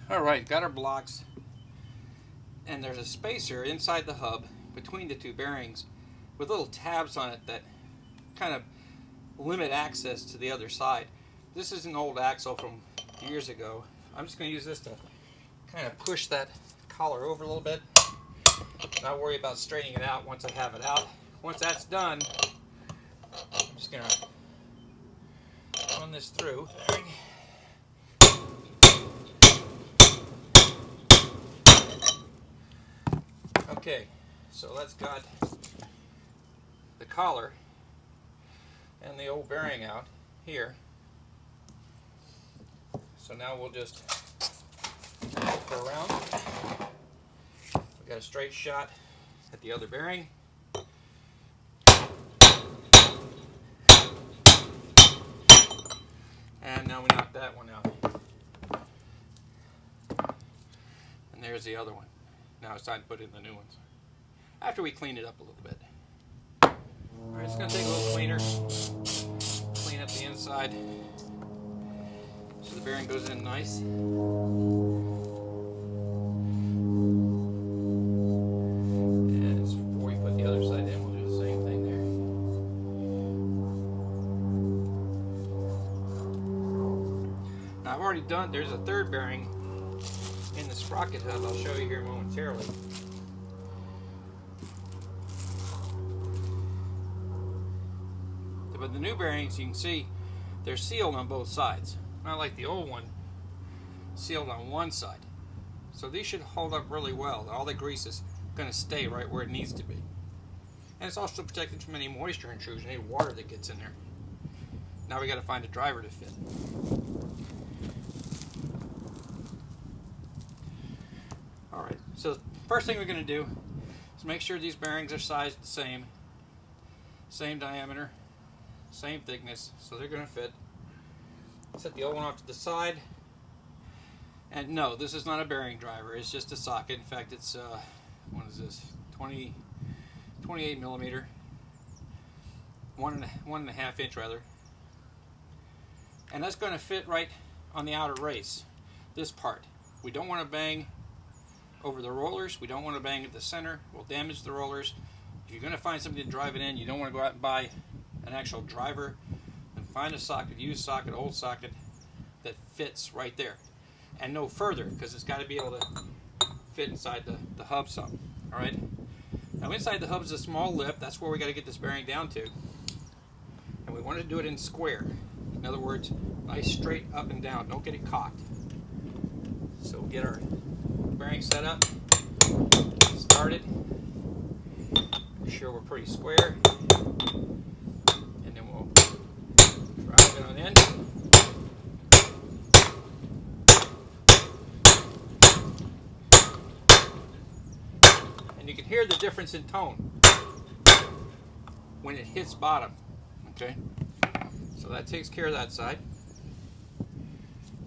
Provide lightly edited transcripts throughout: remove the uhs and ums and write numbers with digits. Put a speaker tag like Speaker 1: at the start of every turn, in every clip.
Speaker 1: Alright, got our blocks, and there's a spacer inside the hub between the two bearings with little tabs on it that kind of limit access to the other side. This is an old axle from years ago. I'm just going to use this to kind of push that collar over a little bit, not worry about straightening it out once I have it out. Once that's done, I'm just going to run this through. Okay, so that's got the collar and the old bearing out here. So now we'll just go around. We got a straight shot at the other bearing. And now we knock that one out. And there's the other one. Now it's time to put in the new ones, after we clean it up a little bit. Alright, it's going to take a little cleaner. Clean up the inside so the bearing goes in nice. And just before we put the other side in, we'll do the same thing there. Now I've already done, there's a third bearing in the sprocket hub. I'll show you here momentarily. But the new bearings, you can see they're sealed on both sides, not like the old one sealed on one side. So these should hold up really well. All the grease is going to stay right where it needs to be, and it's also protected from any moisture intrusion, any water that gets in there. Now we got to find a driver to fit. Alright, so the first thing we're going to do is make sure these bearings are sized the same diameter, same thickness, so they're going to fit. Set the old one off to the side. And no, this is not a bearing driver, it's just a socket. In fact, it's, what is this, 28 millimeter, one and a half inch rather. And that's going to fit right on the outer race, this part. We don't want to bang over the rollers. We don't want to bang at the center. We'll damage the rollers. If you're going to find something to drive it in, you don't want to go out and buy an actual driver. And find a socket, used socket, old socket that fits right there. And no further, because it's got to be able to fit inside the hub some. Alright? Now inside the hub is a small lip. That's where we got to get this bearing down to. And we want to do it in square. In other words, nice straight up and down. Don't get it cocked. So we'll get our bearing set up, started, make sure we're pretty square, and then we'll drive it on in. And you can hear the difference in tone when it hits bottom. Okay, so that takes care of that side.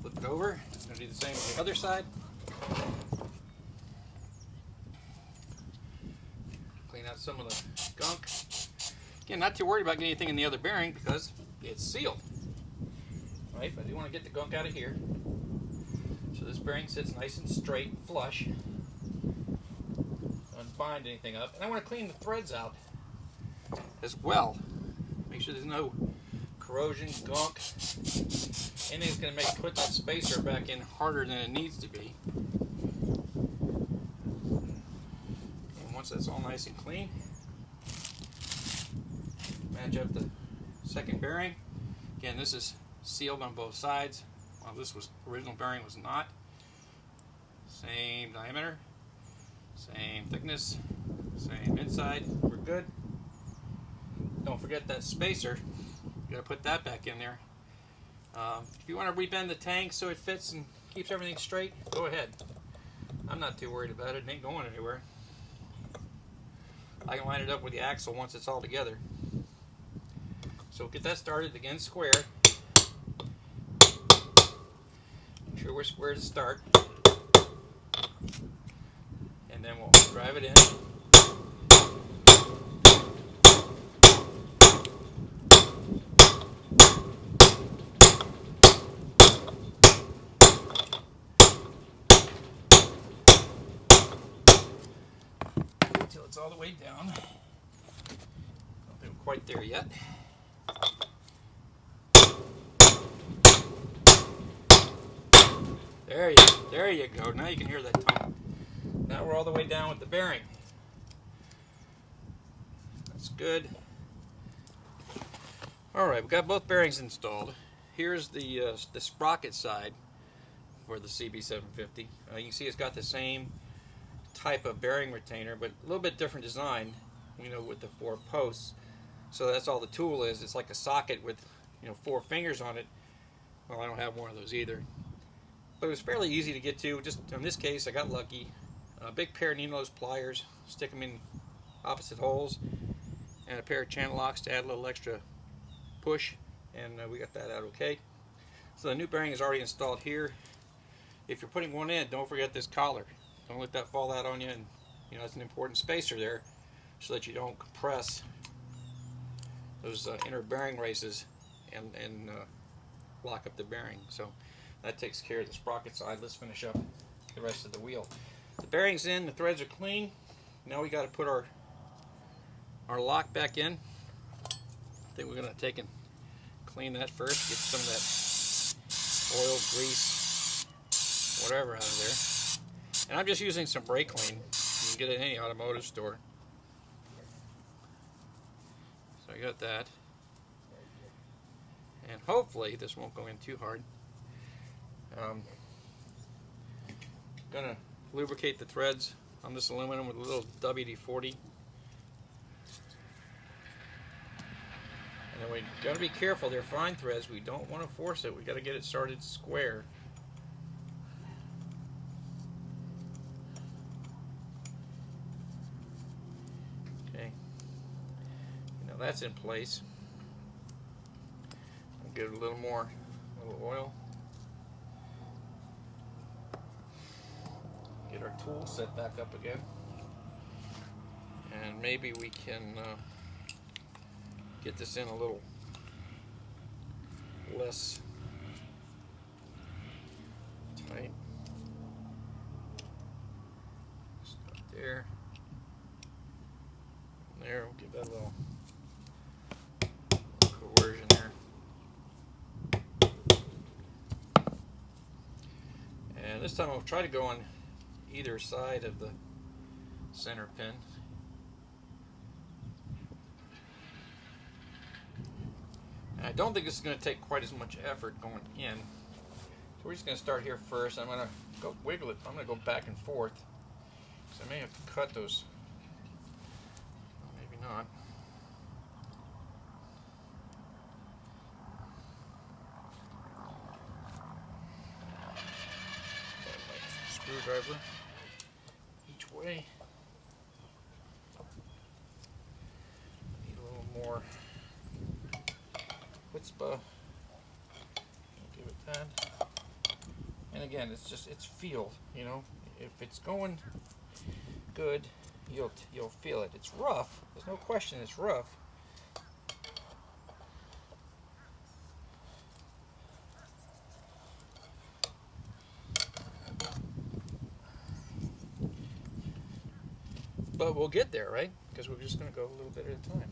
Speaker 1: Flip it over. It's going to do the same with the other side. Clean out some of the gunk. Again, not too worried about getting anything in the other bearing because it's sealed. Right, but I do want to get the gunk out of here. So this bearing sits nice and straight, flush. Don't bind anything up. And I want to clean the threads out as well. Make sure there's no corrosion, gunk. Anything's going to put that spacer back in harder than it needs to be. And once that's all nice and clean, match up the second bearing. Again, this is sealed on both sides, while this original bearing was not. Same diameter, same thickness, same inside. We're good. Don't forget that spacer. You got to put that back in there. If you want to rebend the tank so it fits and keeps everything straight, go ahead. I'm not too worried about it. It ain't going anywhere. I can line it up with the axle once it's all together. So get that started again square. Make sure we're square to start. And then we'll drive it in. all the way down. Don't think we're quite there yet. There you go. Now you can hear that tone. Now we're all the way down with the bearing. That's good. Alright, we've got both bearings installed. Here's the sprocket side for the CB750. You can see it's got the same type of bearing retainer, but a little bit different design, you know, with the 4 posts. So that's all the tool is. It's like a socket with, you know, 4 fingers on it. Well, I don't have one of those either. But it was fairly easy to get to. Just in this case, I got lucky. A big pair of needle nose pliers, stick them in opposite holes, and a pair of channel locks to add a little extra push, and we got that out okay. So the new bearing is already installed here. If you're putting one in, don't forget this collar. Don't let that fall out on you, and you know it's an important spacer there, so that you don't compress those inner bearing races and lock up the bearing. So that takes care of the sprocket side. Let's finish up the rest of the wheel. The bearing's in, the threads are clean. Now we got to put our lock back in. I think we're going to take and clean that first. Get some of that oil, grease, whatever out of there. And I'm just using some brake clean. You can get it in any automotive store. So I got that. And hopefully this won't go in too hard. Gonna lubricate the threads on this aluminum with a little WD-40. And then we gotta be careful, they're fine threads. We don't want to force it. We gotta get it started square. Okay. Now that's in place. I'll give it a little more, oil. Get our tool set back up again, and maybe we can get this in a little less tight. Stop there. There, we'll give that a little coercion there. And this time I'll try to go on either side of the center pin. And I don't think this is going to take quite as much effort going in. So we're just going to start here first. I'm going to go wiggle it. I'm going to go back and forth. So I may have to cut those. Maybe not. Screwdriver each way. Need a little more chutzpah. Give it that. And again, it's feel. You know, if it's going good, you'll feel it. It's rough. There's no question. It's rough. But we'll get there, right? Because we're just going to go a little bit at a time.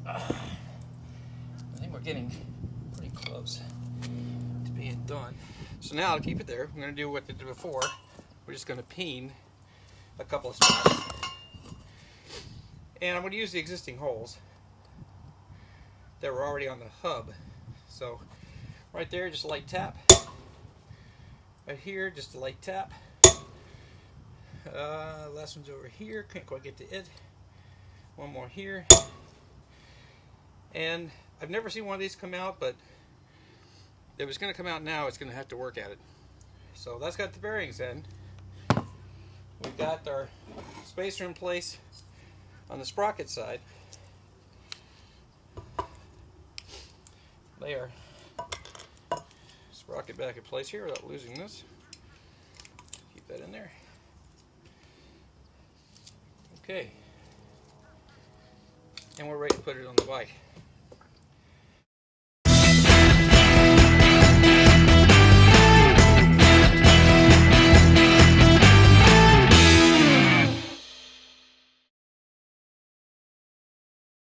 Speaker 1: I think we're getting pretty close to being done. So now to keep it there, I'm going to do what I did before. We're just going to peen a couple of spots. And I'm going to use the existing holes that were already on the hub. So right there, just a light tap. Right here, just a light tap. Last one's over here. Can't quite get to it. One more here. And I've never seen one of these come out, but if it's going to come out now, it's going to have to work at it. So that's got the bearings in. We've got our spacer in place on the sprocket side. Lay our sprocket back in place here without losing this. Keep that in there. Okay. And we're ready to put it on the bike.